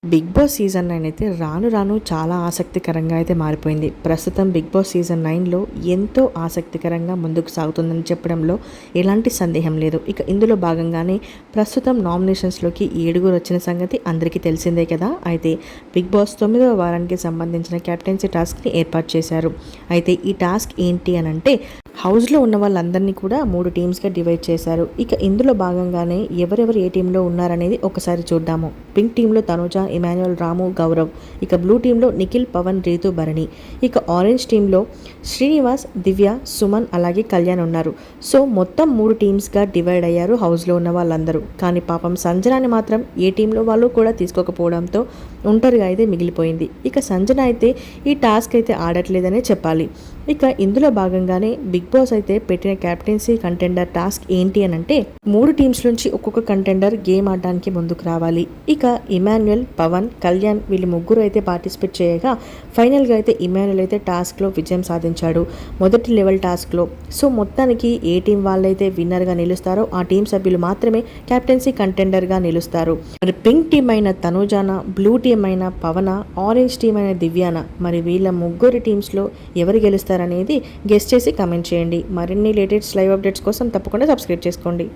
Big boss season 9 అయితే రాను రాను చాలా ఆసక్తికరంగా అయితే మారిపోయింది. ప్రస్తుతం బిగ్ బాస్ సీజన్ 9లో ఎంతో ఆసక్తికరంగా ముందుకు సాగుతుందని చెప్పడంలో ఎలాంటి సందేహం లేదు. ఇక ఇందులో భాగంగానే ప్రస్తుతం నామినేషన్స్లోకి 7 వచ్చిన సంగతి అందరికీ తెలిసిందే కదా. అయితే బిగ్ బాస్ 9వ వారానికి సంబంధించిన కెప్టెన్సీ టాస్క్ని ఏర్పాటు చేశారు. అయితే ఈ టాస్క్ ఏంటి అని అంటే హౌస్లో ఉన్న వాళ్ళందరినీ కూడా 3 టీమ్స్గా డివైడ్ చేశారు. ఇక ఇందులో భాగంగానే ఎవరెవరు ఏ టీంలో ఉన్నారనేది ఒకసారి చూద్దాము. పింక్ టీంలో తనుజ, ఇమాన్యుయల్, రాము, గౌరవ్. ఇక బ్లూ టీంలో నిఖిల్, పవన్, రీతు, భరణి. ఇక ఆరెంజ్ టీంలో శ్రీనివాస్, దివ్య, సుమన్ అలాగే కళ్యాణ్ ఉన్నారు. సో మొత్తం 3 టీమ్స్గా డివైడ్ అయ్యారు హౌస్లో ఉన్న వాళ్ళందరూ. కానీ పాపం సంజనాని మాత్రం ఏ టీంలో వాళ్ళు కూడా తీసుకోకపోవడంతో ఒంటరిగా అయితే మిగిలిపోయింది. ఇక సంజన అయితే ఈ టాస్క్ అయితే ఆడట్లేదనే చెప్పాలి. ఇక ఇందులో భాగంగానే బిగ్ బాస్ అయితే పెట్టిన కెప్టెన్సీ కంటెండర్ టాస్క్ ఏంటి అని అంటే 3 టీమ్స్ నుంచి ఒక్కొక్క కంటెండర్ గేమ్ ఆడడానికి ముందుకు రావాలి. ఇక ఇమాన్యుయల్, పవన్, కళ్యాణ్ వీళ్ళు ముగ్గురు అయితే పార్టిసిపేట్ చేయగా ఫైనల్గా అయితే ఇమాన్యుయల్ అయితే టాస్క్లో విజయం సాధించాడు మొదటి లెవెల్ టాస్క్లో. సో మొత్తానికి ఏ టీం వాళ్ళైతే విన్నర్గా నిలుస్తారో ఆ టీం సభ్యులు మాత్రమే కెప్టెన్సీ కంటెండర్గా నిలుస్తారు. మరి పింక్ టీం అయిన తనుజాన, బ్లూ టీం అయిన పవన, ఆరెంజ్ టీం అయిన దివ్యాన, మరి వీళ్ళ ముగ్గురు టీమ్స్లో ఎవరు గెలుస్తారనేది గెస్ చేసి కామెంట్ చేయండి. మరిన్ని లేటెస్ట్ లైవ్ అప్డేట్స్ కోసం తప్పకుండా సబ్స్క్రైబ్ చేసుకోండి.